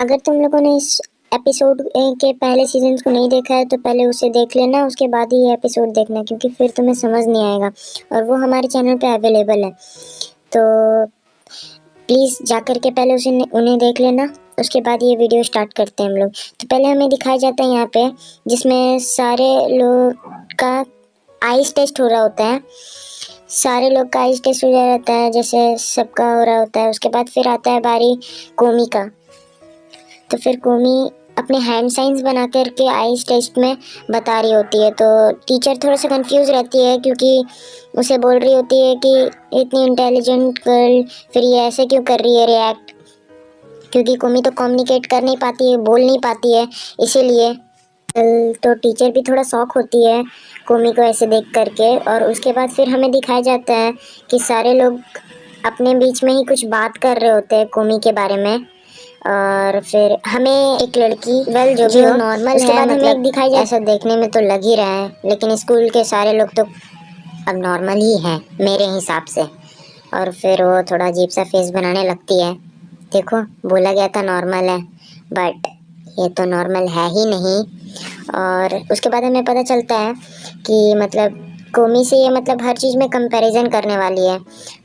अगर तुम लोगों ने इस एपिसोड के पहले सीजन्स को नहीं देखा है तो पहले उसे देख लेना, उसके बाद ही ये एपिसोड देखना, क्योंकि फिर तुम्हें समझ नहीं आएगा और वो हमारे चैनल पे अवेलेबल है। तो प्लीज़ जाकर के पहले उन्हें देख लेना, उसके बाद ये वीडियो स्टार्ट करते हैं हम लोग। तो पहले हमें दिखाया जाता है यहाँ पे, जिसमें सारे लोग का आइस टेस्ट हो रहा होता है। सारे लोग का आइस टेस्ट हो रहा होता है, जैसे सबका हो रहा होता है। उसके बाद फिर आता है बारी कोमी का। तो फिर कोमी अपने हैंड साइंस बना करके आइस टेस्ट में बता रही होती है। तो टीचर थोड़ा सा कंफ्यूज रहती है, क्योंकि उसे बोल रही होती है कि इतनी इंटेलिजेंट गर्ल फिर ये ऐसे क्यों कर रही है रिएक्ट, क्योंकि कोमी तो कम्युनिकेट कर नहीं पाती है, बोल नहीं पाती है, इसीलिए। तो टीचर भी थोड़ा शॉक होती है कोमी को ऐसे देख करके। और उसके बाद फिर हमें दिखाया जाता है कि सारे लोग अपने बीच में ही कुछ बात कर रहे होते हैं कोमी के बारे में। और फिर हमें एक लड़की जो भी हो नॉर्मल उसके बाद हमें एक दिखाई जाए, ऐसा देखने में तो लग ही रहा है, लेकिन स्कूल के सारे लोग तो अब नॉर्मल ही हैं मेरे हिसाब से। और फिर वो थोड़ा अजीब सा फेस बनाने लगती है। देखो, बोला गया था नॉर्मल है, बट ये तो नॉर्मल है ही नहीं। और उसके बाद हमें पता चलता है कि मतलब कोमी से ये मतलब हर चीज़ में कंपैरिजन करने वाली है।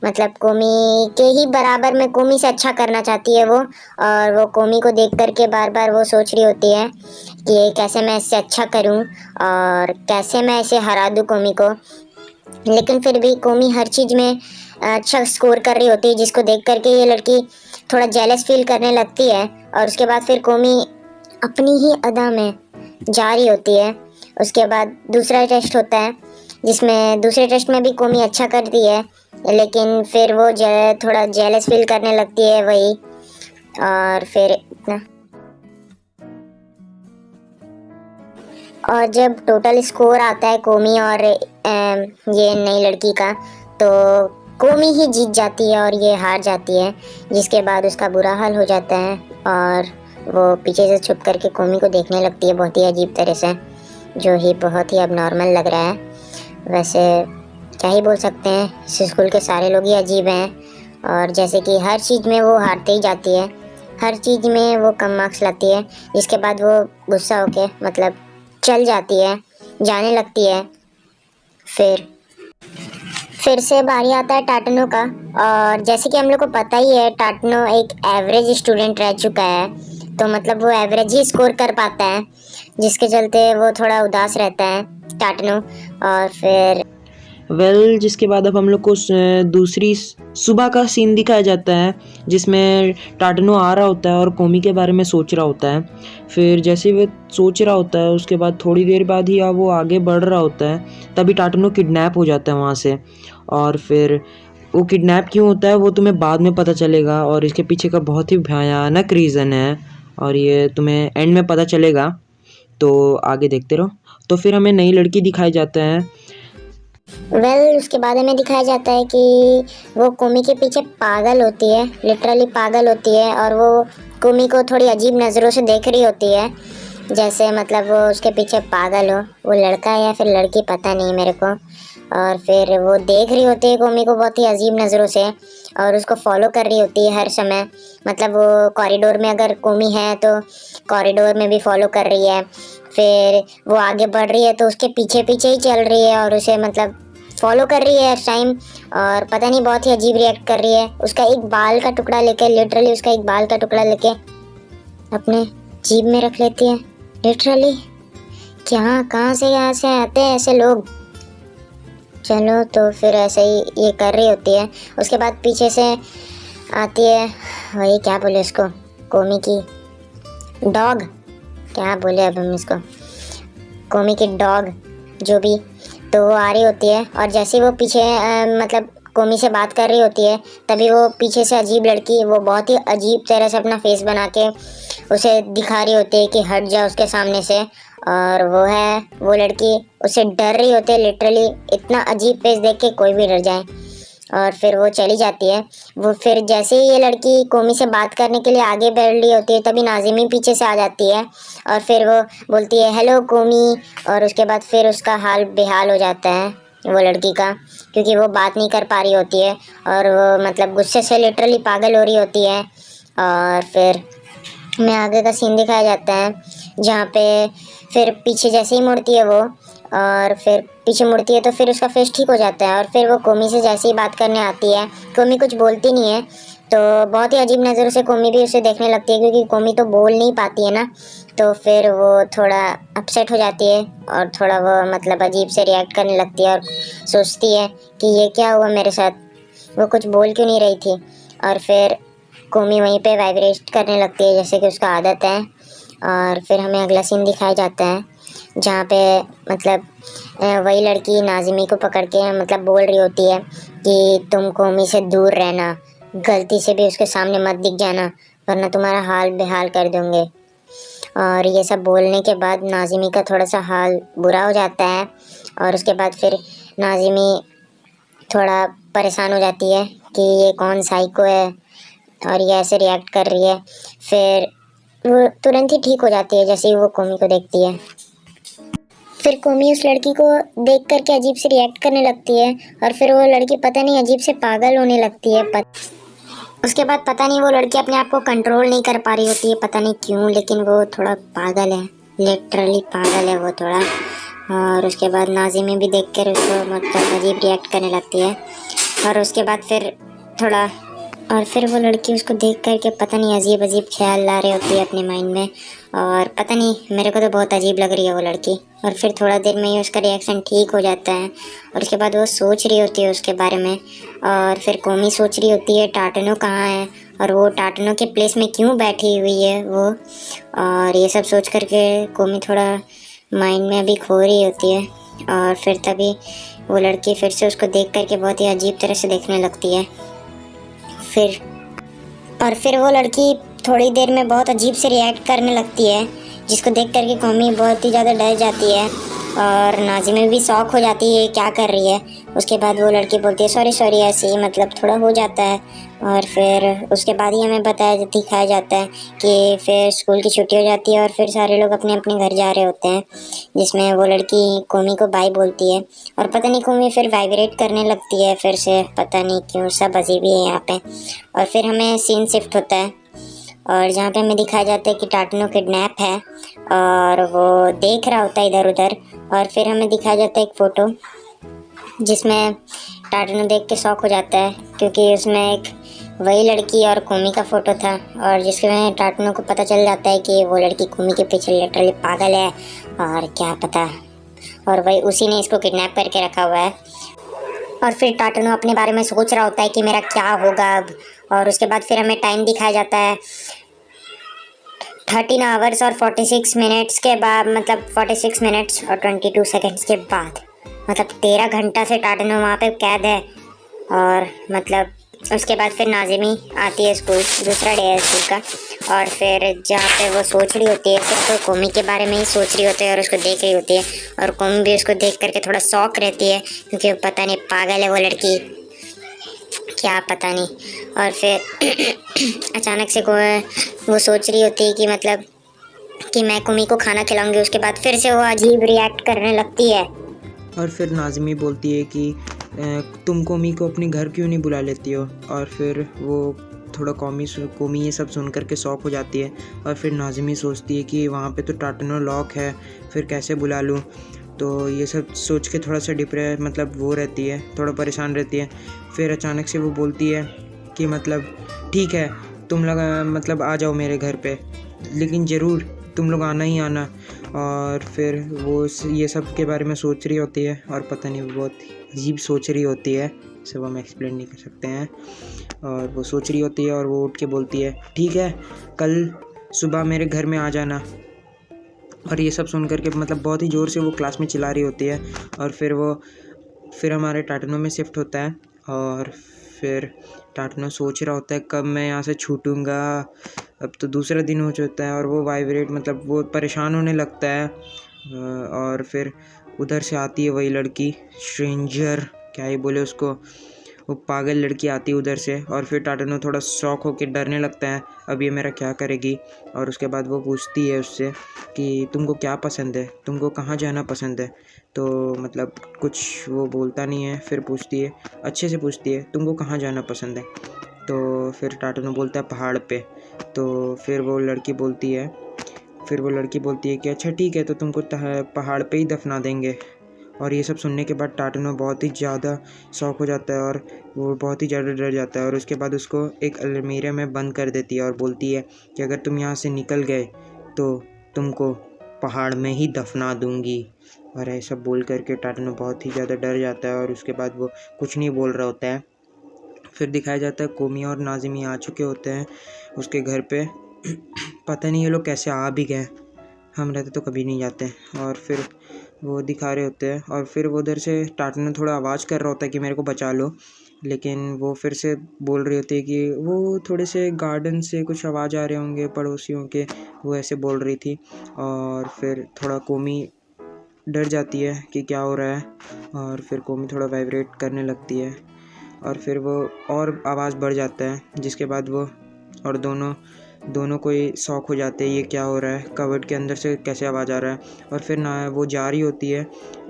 मतलब कोमी के ही बराबर में कोमी से अच्छा करना चाहती है वो। और वो कोमी को देख करके बार बार वो सोच रही होती है कि कैसे मैं इससे अच्छा करूं और कैसे मैं इसे हरा दूं कोमी को। लेकिन फिर भी कोमी हर चीज़ में अच्छा स्कोर कर रही होती है, जिसको देख करके ये लड़की थोड़ा जेलस फील करने लगती है। और उसके बाद फिर कोमी अपनी ही अदा में जा रही होती है। उसके बाद दूसरा टेस्ट होता है, जिसमें दूसरे टेस्ट में भी कोमी अच्छा करती है, लेकिन फिर वो थोड़ा जेलस फील करने लगती है वही। और फिर और जब टोटल स्कोर आता है कोमी और ये नई लड़की का, तो कोमी ही जीत जाती है और ये हार जाती है, जिसके बाद उसका बुरा हाल हो जाता है। और वो पीछे से छुप करके कोमी को देखने लगती है बहुत ही अजीब तरह से, जो ही बहुत ही अबनॉर्मल लग रहा है। वैसे क्या ही बोल सकते हैं, इस स्कूल के सारे लोग ही अजीब हैं। और जैसे कि हर चीज़ में वो हारते ही जाती है, हर चीज़ में वो कम मार्क्स लाती है, जिसके बाद वो गुस्सा होके मतलब चल जाती है, जाने लगती है। फिर से बारी आता है टाटनो का। और जैसे कि हम लोग को पता ही है, टाटनो एक एवरेज स्टूडेंट रह चुका है, तो मतलब वो एवरेज ही स्कोर कर पाता है, जिसके चलते वो थोड़ा उदास रहता है टाटनो। और फिर जिसके बाद अब हम लोग को दूसरी सुबह का सीन दिखाया जाता है, जिसमें टाटनो आ रहा होता है और कोमी के बारे में सोच रहा होता है। फिर जैसे वो सोच रहा होता है, उसके बाद थोड़ी देर बाद ही वो आगे बढ़ रहा होता है, तभी टाटनो किडनैप हो जाता है वहाँ से। और फिर वो किडनैप क्यों होता है वो तुम्हें बाद में पता चलेगा, और इसके पीछे का बहुत ही भयानक रीज़न है, और ये तुम्हें एंड में पता चलेगा, तो आगे देखते रहो। तो फिर हमें नई लड़की दिखाई जाता है। उसके बाद हमें दिखाया जाता है कि वो कोमी के पीछे पागल होती है, लिटरली पागल होती है। और वो कोमी को थोड़ी अजीब नज़रों से देख रही होती है, जैसे मतलब वो उसके पीछे पागल हो। वो लड़का है या फिर लड़की पता नहीं मेरे को। और फिर वो देख रही होती है कोमी को बहुत ही अजीब नज़रों से, और उसको फॉलो कर रही होती है हर समय। मतलब वो कॉरिडोर में अगर कोमी है तो कॉरिडोर में भी फॉलो कर रही है। फिर वो आगे बढ़ रही है तो उसके पीछे पीछे ही चल रही है और उसे मतलब फॉलो कर रही है इस टाइम। और पता नहीं बहुत ही अजीब रिएक्ट कर रही है। उसका एक बाल का टुकड़ा लेके, लिटरली उसका एक बाल का टुकड़ा लेके अपने जीभ में रख लेती है, लिटरली। क्या, कहाँ से आते हैं ऐसे लोग। चलो, तो फिर ऐसे ही ये कर रही होती है। उसके बाद पीछे से आती है वही, क्या बोले उसको, कोमी की डॉग, क्या बोले अब हम इसको, कोमी की डॉग जो भी। तो वो आ रही होती है, और जैसे वो पीछे मतलब कोमी से बात कर रही होती है, तभी वो पीछे से अजीब लड़की, वो बहुत ही अजीब तरह से अपना फेस बना के उसे दिखा रही होती है कि हट जा उसके सामने से। और वो लड़की उसे डर रही होती है, लिटरली इतना अजीब फेस देख के कोई भी डर जाए। और फिर वो चली जाती है। वो फिर जैसे ही ये लड़की कोमी से बात करने के लिए आगे बढ़ रही होती है, तभी नाज़िमी पीछे से आ जाती है और फिर वो बोलती है हेलो कोमी। और उसके बाद फिर उसका हाल बेहाल हो जाता है वो लड़की का, क्योंकि वो बात नहीं कर पा रही होती है और वो मतलब गुस्से से लिटरली पागल हो रही होती है। और फिर में आगे का सीन दिखाया जाता है, जहाँ पे फिर पीछे जैसे ही मुड़ती है वो, और फिर पीछे मुड़ती है तो फिर उसका फेस ठीक हो जाता है, और फिर वो कोमी से जैसे ही बात करने आती है, कोमी कुछ बोलती नहीं है, तो बहुत ही अजीब नज़रों से कोमी भी उसे देखने लगती है, क्योंकि कोमी तो बोल नहीं पाती है ना। तो फिर वो थोड़ा अपसेट हो जाती है, और थोड़ा वो मतलब अजीब से रिएक्ट करने लगती है, और सोचती है कि ये क्या हुआ मेरे साथ, वो कुछ बोल क्यों नहीं रही थी। और फिर कोमी वहीं पे वाइब्रेट करने लगती है, जैसे कि उसका आदत है। और फिर हमें अगला सीन दिखाया जाता है, जहाँ पे मतलब वही लड़की नाज़िमी को पकड़ के मतलब बोल रही होती है कि तुम कोमी से दूर रहना, गलती से भी उसके सामने मत दिख जाना, वरना तुम्हारा हाल बेहाल कर दूंगे। और ये सब बोलने के बाद नाज़िमी का थोड़ा सा हाल बुरा हो जाता है, और उसके बाद फिर नाज़िमी थोड़ा परेशान हो जाती है कि ये कौन साइको है और ये ऐसे रिएक्ट कर रही है। फिर वो तुरंत ही ठीक हो जाती है जैसे ही वो कोमी को देखती है। फिर कोमी उस लड़की को देख करके अजीब से रिएक्ट करने लगती है, और फिर वो लड़की पता नहीं अजीब से पागल होने लगती है। उसके बाद पता नहीं वो लड़की अपने आप को कंट्रोल नहीं कर पा रही होती है, पता नहीं क्यों, लेकिन वो थोड़ा पागल है, लिटरली पागल है वो थोड़ा। और उसके बाद नाज़िमी भी देख कर उसको मतलब अजीब रिएक्ट करने लगती है। और उसके बाद फिर थोड़ा, और फिर वो लड़की उसको देख करके पता नहीं अजीब अजीब ख्याल ला रही होती है अपने माइंड में, और पता नहीं मेरे को तो बहुत अजीब लग रही है वो लड़की। और फिर थोड़ा देर में ही उसका रिएक्शन ठीक हो जाता है, और उसके बाद वो सोच रही होती है उसके बारे में। और फिर कोमी सोच रही होती है टाटनो कहाँ है, और वो टाटनो के प्लेस में क्यों बैठी हुई है वो। और ये सब सोच करके कोमी थोड़ा माइंड में अभी खो रही होती है। और फिर तभी वो लड़की फिर से उसको देख करके बहुत ही अजीब तरह से देखने लगती है। फिर वो लड़की थोड़ी देर में बहुत अजीब से रिएक्ट करने लगती है, जिसको देख करके कोमी बहुत ही ज़्यादा डर जाती है, और नाज़िमी भी शॉक हो जाती है क्या कर रही है। उसके बाद वो लड़की बोलती है सॉरी सॉरी, ऐसे ही मतलब थोड़ा हो जाता है। और फिर उसके बाद ही हमें दिखाया जाता है कि फिर स्कूल की छुट्टी हो जाती है, और फिर सारे लोग अपने अपने घर जा रहे होते हैं, जिसमें वो लड़की कोमी को बाय बोलती है। और पता नहीं कोमी फिर वाइब्रेट करने लगती है फिर से, पता नहीं क्यों, सब अजीब ही है यहाँ पे। और फिर हमें सीन शिफ्ट होता है, और जहाँ पे हमें दिखाया जाता है कि टाटनो किडनैप है, और वो देख रहा होता है इधर उधर। और फिर हमें दिखाया जाता है एक फ़ोटो, जिसमें टाटनो देख के शॉक हो जाता है, क्योंकि उसमें एक वही लड़की और कोमी का फ़ोटो था, और जिसके में टाटनो को पता चल जाता है कि वो लड़की कोमी के पीछे लिटरली पागल है, और क्या पता, और वही उसी ने इसको किडनैप करके रखा हुआ है। और फिर टाटनो अपने बारे में सोच रहा होता है कि मेरा क्या होगा अब। और उसके बाद फिर हमें टाइम दिखाया जाता है 13 आवर्स और 46 मिनट्स के बाद, मतलब 46 मिनट्स और 22 सेकेंड्स के बाद, मतलब 13 घंटा से टाटनो वहाँ पे कैद है। और मतलब उसके बाद फिर नाज़िमी आती है स्कूल, दूसरा डे है स्कूल का, और फिर जहाँ पे वो सोच रही होती है सिर्फ तो कोमी के बारे में ही सोच रही होती है, और उसको देख रही होती है, और कोमी भी उसको देख करके थोड़ा शॉक रहती है, क्योंकि वो पता नहीं पागल है वो लड़की, क्या पता नहीं। और फिर अचानक से वो सोच रही होती है कि मतलब कि मैं कोमी को खाना खिलाऊंगी। उसके बाद फिर से वो अजीब रिएक्ट करने लगती है। और फिर नाज़िमी बोलती है कि तुम कोमी को अपने घर क्यों नहीं बुला लेती हो। और फिर वो थोड़ा कोमी ये सब सुन करके शॉक हो जाती है। और फिर नाज़िमी सोचती है कि वहाँ पे तो टाटनो लॉक है, फिर कैसे बुला लूँ। तो ये सब सोच के थोड़ा सा मतलब वो रहती है, थोड़ा परेशान रहती है। फिर अचानक से वो बोलती है कि मतलब ठीक है, तुम लोग मतलब आ जाओ मेरे घर पे, लेकिन ज़रूर तुम लोग आना ही आना। और फिर वो ये सब के बारे में सोच रही होती है, और पता नहीं वो बहुत अजीब सोच रही होती है, सब हम एक्सप्लेन नहीं कर सकते हैं। और वो सोच रही होती है, और वो उठ के बोलती है ठीक है, कल सुबह मेरे घर में आ जाना। और ये सब सुन करके मतलब बहुत ही ज़ोर से वो क्लास में चिल्ला रही होती है। और फिर हमारे टाटनो में शिफ्ट होता है, और फिर टाटनो सोच रहा होता है कब मैं यहाँ से छूटूंगा। अब तो दूसरा दिन हो जाता है, और वो वाइब्रेट मतलब वो परेशान होने लगता है। और फिर उधर से आती है वही लड़की, स्ट्रेंजर क्या ही बोले उसको, वो पागल लड़की आती है उधर से। और फिर टाटनो थोड़ा शॉक होकर डरने लगता है, अब ये मेरा क्या करेगी। और उसके बाद वो पूछती है उससे कि तुमको क्या पसंद है, तुमको कहाँ जाना पसंद है। तो मतलब कुछ वो बोलता नहीं है। फिर पूछती है, अच्छे से पूछती है, तुमको कहाँ जाना पसंद है। तो फिर टाटनो बोलता है पहाड़ पे। तो फिर वो लड़की बोलती है कि अच्छा ठीक है, तो तुमको पहाड़ पे ही दफना देंगे। और ये सब सुनने के बाद टाटनो बहुत ही ज़्यादा शौक हो जाता है और वो बहुत ही ज़्यादा डर जाता है, और उसके बाद उसको एक अलमीरे में बंद कर देती है और बोलती है कि अगर तुम यहाँ से निकल गए तो तुमको पहाड़ में ही दफना दूंगी। और ऐसा बोल करके टाटनो बहुत ही ज़्यादा डर जाता है और उसके बाद वो कुछ नहीं बोल रहा होता है। फिर दिखाया जाता है कोमी और नाज़िमी आ चुके होते हैं उसके घर पे। पता नहीं ये लोग कैसे आ भी गए, हम रहते तो कभी नहीं जाते। और फिर वो दिखा रहे होते हैं और फिर वो उधर से टाटनो थोड़ा आवाज़ कर रहा होता है कि मेरे को बचा लो, लेकिन वो फिर से बोल रही होती है कि वो थोड़े से गार्डन से कुछ आवाज़ आ रहे होंगे पड़ोसियों के, वो ऐसे बोल रही थी। और फिर थोड़ा कोमी डर जाती है कि क्या हो रहा है, और फिर कोमी थोड़ा वाइब्रेट करने लगती है और फिर वो और आवाज़ बढ़ जाता है, जिसके बाद वो और दोनों को ही शौक हो जाते हैं ये क्या हो रहा है, कबर्ड के अंदर से कैसे आवाज़ आ रहा है। और फिर ना वो जा रही होती है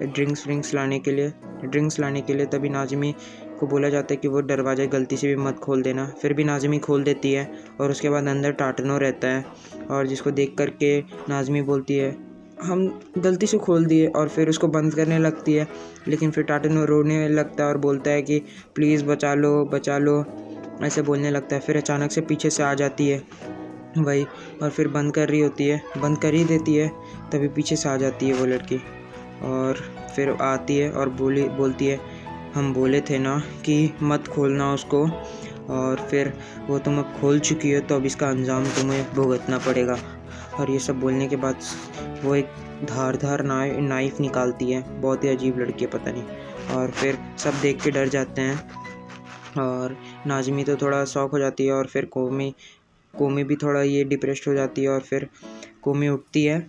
ड्रिंक्स लाने के लिए, तभी नाज़िमी को बोला जाता है कि वो दरवाज़ा गलती से भी मत खोल देना। फिर भी नाज़िमी खोल देती है और उसके बाद अंदर टाटनो रहता है, और जिसको देख कर के नाज़िमी बोलती है हम गलती से खोल दिए, और फिर उसको बंद करने लगती है। लेकिन फिर टाटनो रोने लगता है और बोलता है कि प्लीज़ बचा लो ऐसे बोलने लगता है। फिर अचानक से पीछे से आ जाती है वही, और फिर बंद कर ही देती है, तभी पीछे से आ जाती है वो लड़की और फिर आती है और बोलती है हम बोले थे ना कि मत खोलना उसको, और फिर वो तुम अब खोल चुकी हो तो अब इसका अंजाम तुम्हें भुगतना पड़ेगा। और ये सब बोलने के बाद वो एक धारदार नाइफ निकालती है। बहुत ही अजीब लड़की है, पता नहीं। और फिर सब देख के डर जाते हैं और नाज़िमी तो थोड़ा शॉक हो जाती है, और फिर कोमी भी थोड़ा ये डिप्रेस्ड हो जाती है। और फिर कोमी उठती है,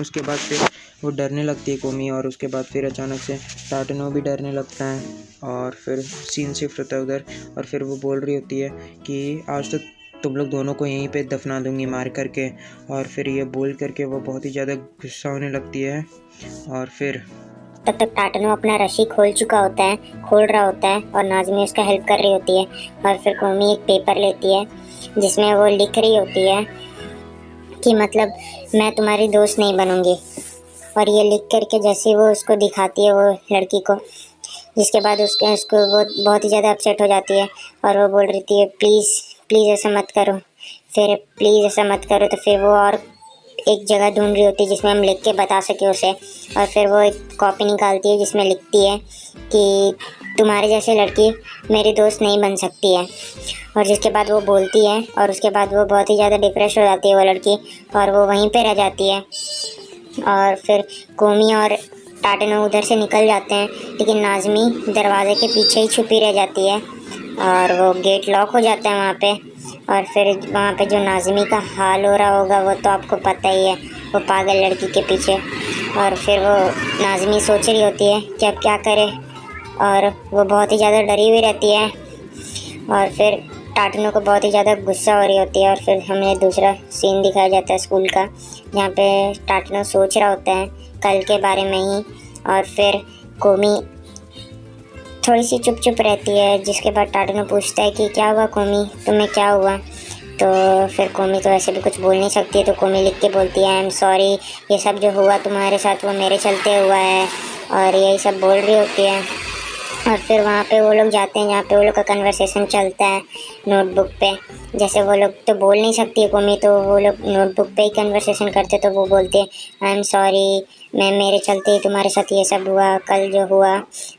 उसके बाद फिर वो डरने लगती है कोमी, और उसके बाद फिर अचानक से टाटनो भी डरने लगता है और फिर सीन शिफ्ट होता है उधर। और फिर वो बोल रही होती है कि आज तो तुम लोग दोनों को यहीं पे दफना दूंगी मार करके। और फिर ये बोल करके वो बहुत ही ज़्यादा गुस्सा होने लगती है। और फिर तब तक टाटनो अपना रस्सी खोल रहा होता है और नाज़िमी उसका हेल्प कर रही होती है। और फिर कोमी एक पेपर लेती है जिसमें वो लिख रही होती है कि मतलब मैं तुम्हारी दोस्त नहीं बनूंगी। और ये लिख करके जैसे वो उसको दिखाती है वो लड़की को, जिसके बाद उसको वो बहुत ही ज़्यादा अपसेट हो जाती है और वो बोल रही है प्लीज़ ऐसा मत करो। फिर प्लीज़ ऐसा मत करो, तो फिर वो और एक जगह ढूंढ रही होती है जिसमें हम लिख के बता सके उसे। और फिर वो एक कॉपी निकालती है जिसमें लिखती है कि तुम्हारे जैसे लड़की मेरी दोस्त नहीं बन सकती है। और जिसके बाद वो बोलती है और उसके बाद वो बहुत ही ज़्यादा डिप्रेस हो जाती है वो लड़की, और वो वहीं पे रह जाती है। और फिर कोमी और टाटनो उधर से निकल जाते हैं, लेकिन नाज़िमी दरवाजे के पीछे ही छुपी रह जाती है और वो गेट लॉक हो जाता है वहाँ पे। और फिर वहाँ पे जो नाज़िमी का हाल हो रहा होगा वो तो आपको पता ही है, वो पागल लड़की के पीछे। और फिर वो नाज़िमी सोच रही होती है कि अब क्या करे, और वो बहुत ही ज़्यादा डरी हुई रहती है। और फिर टाटनो को बहुत ही ज़्यादा गुस्सा हो रही होती है। और फिर हमें दूसरा सीन दिखाया जाता है स्कूल का, जहाँ पे टाटनो सोच रहा होता है कल के बारे में ही। और फिर कोमी थोड़ी सी चुप रहती है, जिसके बाद टाटनो पूछता है कि क्या हुआ कोमी, तुम्हें क्या हुआ। तो फिर कोमी तो ऐसे भी कुछ बोल नहीं सकती है, तो कोमी लिख के बोलती है आई एम सॉरी, ये सब जो हुआ तुम्हारे साथ वो मेरे चलते हुआ है, और यही सब बोल रही होती है। और फिर वहाँ पे वो लोग जाते हैं जहाँ पे वो लोग का कन्वर्सेशन चलता है नोटबुक पे। जैसे वो लोग तो बोल नहीं सकती है कोमी, तो वो लोग नोटबुक पे ही कन्वर्सेशन करते, तो वो बोलते हैं आई एम सॉरी, मेरे चलते ही तुम्हारे साथ ये सब हुआ कल जो हुआ।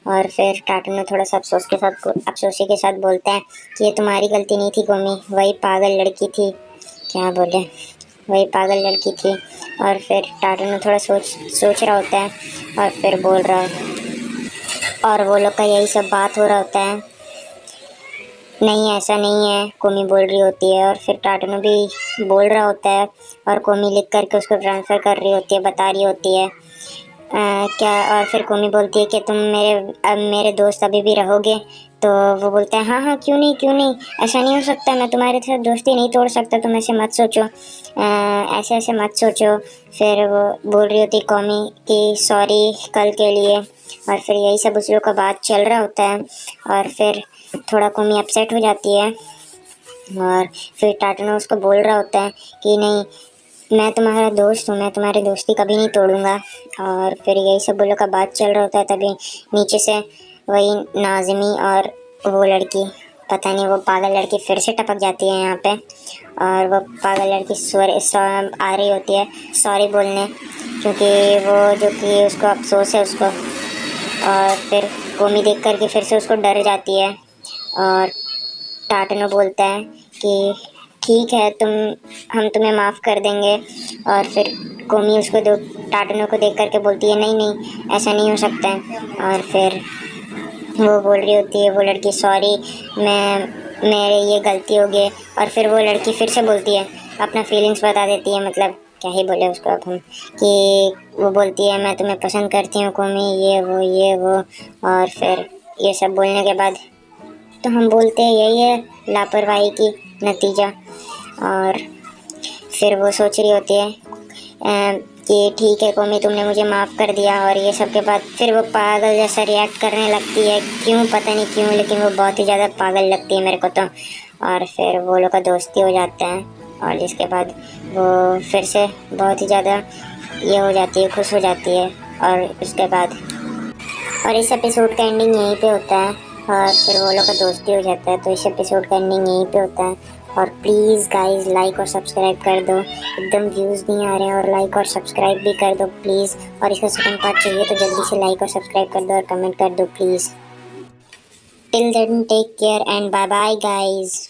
और फिर टाटनो थोड़ा सा अफसोसी के साथ बोलता है कि ये तुम्हारी गलती नहीं थी कोमी, वही पागल लड़की थी, क्या बोले, वही पागल लड़की थी। और फिर टाटनो थोड़ा सोच रहा होता है और फिर बोल रहा है, और वो लोग का यही सब बात हो रहा होता है। नहीं ऐसा नहीं है, कोमी बोल रही होती है। और फिर टाटनो भी बोल रहा होता है और कोमी लिख करके उसको ट्रांसफ़र कर रही होती है, बता रही होती है क्या। और फिर कोमी बोलती है कि तुम मेरे दोस्त अभी भी रहोगे। तो वो बोलता है हाँ क्यों नहीं, ऐसा नहीं हो सकता, मैं तुम्हारे साथ दोस्ती नहीं तोड़ सकता, तुम ऐसे मत सोचो, ऐसे मत सोचो। फिर वो बोल रही होती कोमी कि सॉरी कल के लिए। और फिर यही सब उस लोग का बात चल रहा होता है। और फिर थोड़ा कोमी अपसेट हो जाती है और फिर टाटनो उसको बोल रहा होता है कि नहीं, मैं तुम्हारा दोस्त हूँ, मैं तुम्हारी दोस्ती कभी नहीं तोड़ूंगा। और फिर यही सब बोलों का बात चल रहा होता है, तभी नीचे से वही नाज़िमी और वो लड़की, पता नहीं वो पागल लड़की फिर से टपक जाती है यहाँ पे। और वो पागल लड़की आ रही होती है सॉरी बोलने, क्योंकि वो जो कि उसको अफसोस है उसको। और फिर कोमी देख करके फिर से उसको डर जाती है। और टाटनो बोलता है कि ठीक है, हम तुम्हें माफ़ कर देंगे। और फिर कोमी उसको टाटनो को देख करके बोलती है नहीं नहीं, ऐसा नहीं हो सकता है। और फिर वो बोल रही होती है वो लड़की सॉरी, मेरे ये गलती हो गई। और फिर वो लड़की फिर से बोलती है, अपना फीलिंग्स बता देती है, मतलब क्या ही बोले उसको अब हम, कि वो बोलती है मैं तुम्हें पसंद करती हूँ कोमी, ये वो। और फिर ये सब बोलने के बाद तो हम बोलते हैं यही है लापरवाही की नतीजा। और फिर वो सोच रही होती है कि ठीक है कोमी, तुमने मुझे माफ़ कर दिया। और ये सब के बाद फिर वो पागल जैसा रिएक्ट करने लगती है, क्यों पता नहीं क्यों, लेकिन वो बहुत ही ज़्यादा पागल लगती है मेरे को तो। और फिर वो लोग का दोस्ती हो जाता है, और जिसके बाद वो फिर से बहुत ही ज़्यादा ये हो जाती है, खुश हो जाती है। और उसके बाद और इस एपिसोड का एंडिंग यहीं पे होता है, और फिर वो लोग का दोस्ती हो जाता है। तो इस एपिसोड का एंडिंग यहीं पे होता है। और प्लीज़ गाइस लाइक और सब्सक्राइब कर दो, एकदम व्यूज़ नहीं आ रहे हैं, और लाइक और सब्सक्राइब भी कर दो प्लीज़। और इसका सेकंड पार्ट चाहिए तो जल्दी से लाइक और सब्सक्राइब कर दो और कमेंट कर दो please. Till then take care and bye bye guys.